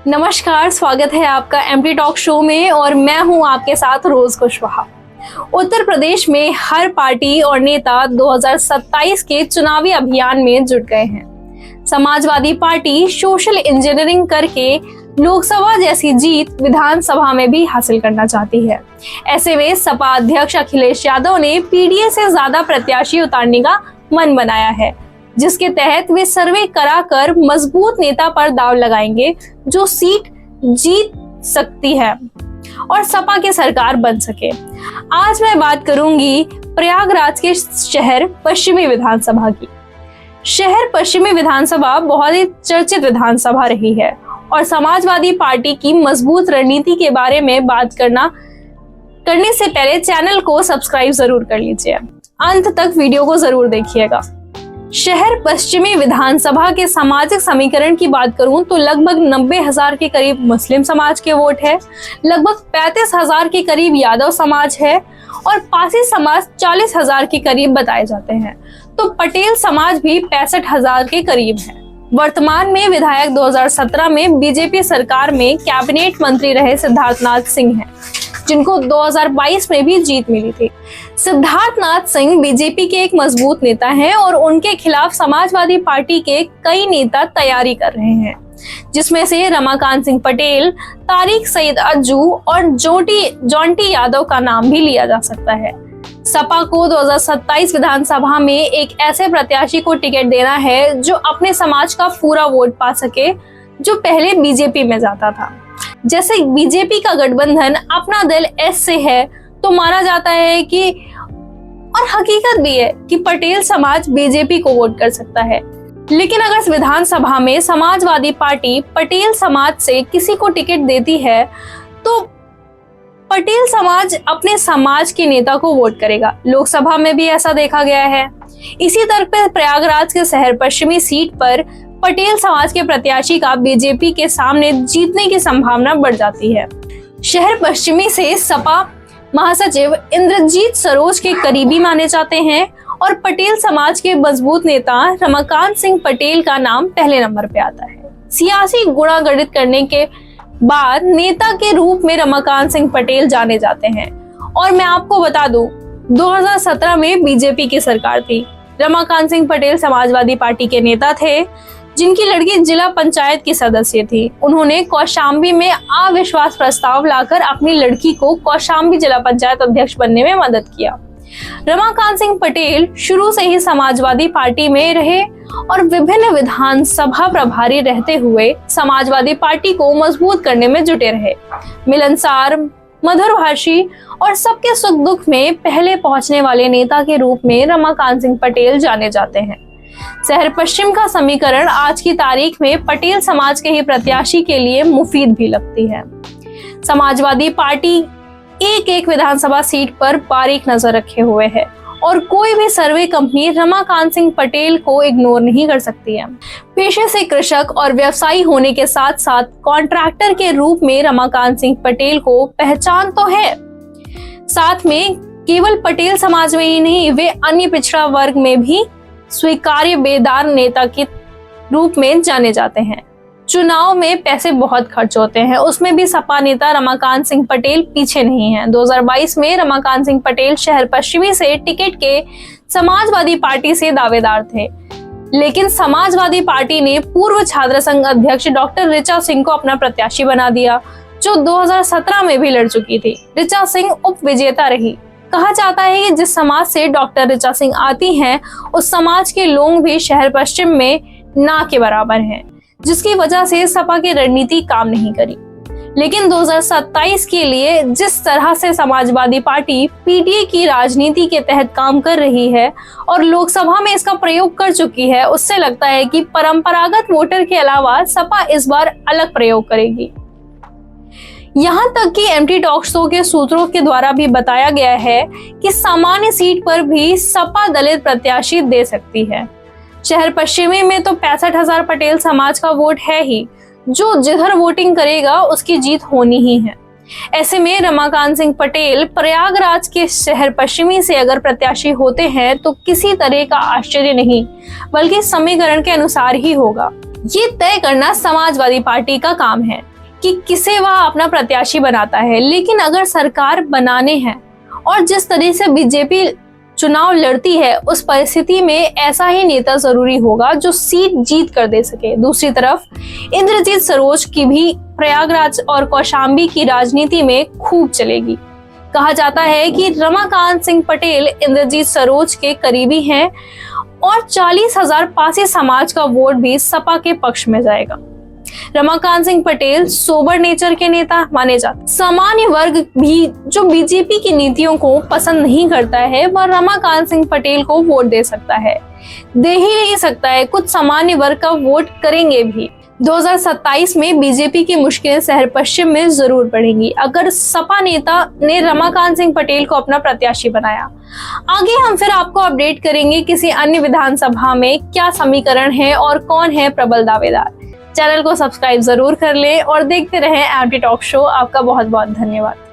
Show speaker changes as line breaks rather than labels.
नमस्कार, स्वागत है आपका एमटी टॉक शो में और मैं हूं आपके साथ रोज कुशवाहा। उत्तर प्रदेश में हर पार्टी और नेता 2027 के चुनावी अभियान में जुट गए हैं। समाजवादी पार्टी सोशल इंजीनियरिंग करके लोकसभा जैसी जीत विधानसभा में भी हासिल करना चाहती है। ऐसे में सपा अध्यक्ष अखिलेश यादव ने पीडीए से ज्यादा प्रत्याशी उतारने का मन बनाया है, जिसके तहत वे सर्वे कराकर मजबूत नेता पर दांव लगाएंगे जो सीट जीत सकती है और सपा की सरकार बन सके। आज मैं बात करूंगी प्रयागराज के शहर पश्चिमी विधानसभा की। शहर पश्चिमी विधानसभा बहुत ही चर्चित विधानसभा रही है और समाजवादी पार्टी की मजबूत रणनीति के बारे में बात करने से पहले चैनल को सब्सक्राइब जरूर कर लीजिए। अंत तक वीडियो को जरूर देखिएगा। शहर पश्चिमी विधानसभा के सामाजिक समीकरण की बात करूं तो लगभग 90,000 के करीब मुस्लिम समाज के वोट है, लगभग 35,000 के करीब यादव समाज है और पासी समाज 40,000 के करीब बताए जाते हैं। तो पटेल समाज भी 65,000 के करीब है। वर्तमान में विधायक 2017 में बीजेपी सरकार में कैबिनेट मंत्री रहे सिद्धार्थनाथ सिंह हैं, जिनको 2022 में भी जीत मिली थी। सिद्धार्थनाथ सिंह बीजेपी के एक मजबूत नेता हैं और उनके खिलाफ समाजवादी पार्टी के कई नेता तैयारी कर रहे हैं, जिसमें से रमाकांत सिंह पटेल, तारिक सईद अज्जू और जॉन्टी यादव का नाम भी लिया जा सकता है। सपा को 2027 विधानसभा में एक ऐसे प्रत्याशी को टिकट देना है जो अपने समाज का पूरा वोट पा सके, जो पहले बीजेपी में जाता था। जैसे बीजेपी का गठबंधन अपना दल एस से है, तो माना जाता है कि और हकीकत भी है कि पटेल समाज बीजेपी को वोट कर सकता है। लेकिन अगर इस विधानसभा में समाजवादी पार्टी पटेल समाज से किसी को टिकट देती है तो पटेल समाज अपने समाज के नेता को वोट करेगा। लोकसभा में भी ऐसा देखा गया है। इसी तरह पे प्रयागराज के शहर पश्चिमी सीट पर पटेल समाज के प्रत्याशी का बीजेपी के सामने जीतने की संभावना बढ़ जाती है। शहर पश्चिमी से सपा महासचिव इंद्रजीत सरोज के करीबी माने जाते हैं और पटेल समाज के मजबूत नेता रमाकांत सिंह पटेल का नाम पहले नंबर पे आता है। सियासी गुणागणित करने के बाद नेता के रूप में रमाकांत सिंह पटेल जाने जाते हैं। और मैं आपको बता दूं, 2017 में बीजेपी की सरकार थी। रमाकांत सिंह पटेल समाजवादी पार्टी के नेता थे, जिनकी लड़की जिला पंचायत की सदस्य थी। उन्होंने कौशाम्बी में अविश्वास प्रस्ताव लाकर अपनी लड़की को कौशाम्बी जिला पंचायत अध्यक्ष बनने में मदद किया। रमाकांत सिंह पटेल शुरू से ही समाजवादी पार्टी में रहे और विभिन्न विधानसभा प्रभारी रहते हुए समाजवादी पार्टी को मजबूत करने में जुटे रहे। मिलनसार, मधुरभाषी और सबके सुख दुख में पहले पहुंचने वाले नेता के रूप में रमाकांत सिंह पटेल जाने जाते हैं। शहर पश्चिम का समीकरण आज की तारीख में पटेल समाज के ही प्रत्याशी के लिए मुफीद भी लगती है। समाजवादी पार्टी एक विधानसभा सीट पर बारीक नजर रखे हुए है और कोई भी सर्वे कंपनी रमाकांत सिंह पटेल को इग्नोर नहीं कर सकती है। पेशे से कृषक और व्यवसायी होने के साथ साथ कॉन्ट्रैक्टर के रूप में रमाकांत सिंह पटेल को पहचान तो है, साथ में केवल पटेल समाज में ही नहीं, वे अन्य पिछड़ा वर्ग में भी स्वीकार्य बेदार नेता के रूप में जाने जाते हैं। चुनाव में पैसे बहुत खर्च होते हैं, उसमें भी सपा नेता रमाकांत सिंह पटेल पीछे नहीं है। 2022 में रमाकांत सिंह पटेल शहर पश्चिमी से टिकट के समाजवादी पार्टी से दावेदार थे, लेकिन समाजवादी पार्टी ने पूर्व छात्र संघ अध्यक्ष डॉक्टर ऋचा सिंह को अपना प्रत्याशी बना दिया, जो 2017 में भी लड़ चुकी थी। ऋचा सिंह उप विजेता रही। कहा जाता है कि जिस समाज से डॉक्टर ऋचा सिंह आती हैं, उस समाज के लोग भी शहर पश्चिम में ना के बराबर हैं, जिसकी वजह से सपा की रणनीति काम नहीं करी। लेकिन 2027 के लिए जिस तरह से समाजवादी पार्टी पीडीए की राजनीति के तहत काम कर रही है और लोकसभा में इसका प्रयोग कर चुकी है, उससे लगता है कि परंपरागत वोटर के अलावा सपा इस बार अलग प्रयोग करेगी। यहाँ तक कि एमटी टॉक शो के सूत्रों के द्वारा भी बताया गया है कि सामान्य सीट पर भी सपा दलित प्रत्याशी दे सकती है। शहर पश्चिमी में तो 65,000 पटेल समाज का वोट है ही, जो जिधर वोटिंग करेगा उसकी जीत होनी ही है। ऐसे में रमाकांत सिंह पटेल प्रयागराज के शहर पश्चिमी से अगर प्रत्याशी होते हैं तो किसी तरह का आश्चर्य नहीं, बल्कि समीकरण के अनुसार ही होगा। ये तय करना समाजवादी पार्टी का काम है कि किसे वह अपना प्रत्याशी बनाता है। लेकिन अगर सरकार बनाने हैं और जिस तरह से बीजेपी चुनाव लड़ती है, उस परिस्थिति में ऐसा ही नेता जरूरी होगा जो सीट जीत कर दे सके। दूसरी तरफ इंद्रजीत सरोज की भी प्रयागराज और कौशाम्बी की राजनीति में खूब चलेगी। कहा जाता है कि रमाकांत सिंह पटेल इंद्रजीत सरोज के करीबी हैं और 40,000 पासी समाज का वोट भी सपा के पक्ष में जाएगा। रमाकांत सिंह पटेल सोबर नेचर के नेता माने जाते। सामान्य वर्ग भी जो बीजेपी की नीतियों को पसंद नहीं करता है, वह रमाकांत सिंह पटेल को वोट दे सकता है, दे ही नहीं सकता है, कुछ सामान्य वर्ग का वोट करेंगे भी। 2027 में बीजेपी की मुश्किलें शहर पश्चिम में जरूर बढ़ेंगी अगर सपा नेता ने रमाकांत सिंह पटेल को अपना प्रत्याशी बनाया। आगे हम फिर आपको अपडेट करेंगे किसी अन्य विधानसभा में क्या समीकरण है और कौन है प्रबल दावेदार। चैनल को सब्सक्राइब जरूर कर लें और देखते रहें एमटी टॉक शो। आपका बहुत बहुत धन्यवाद।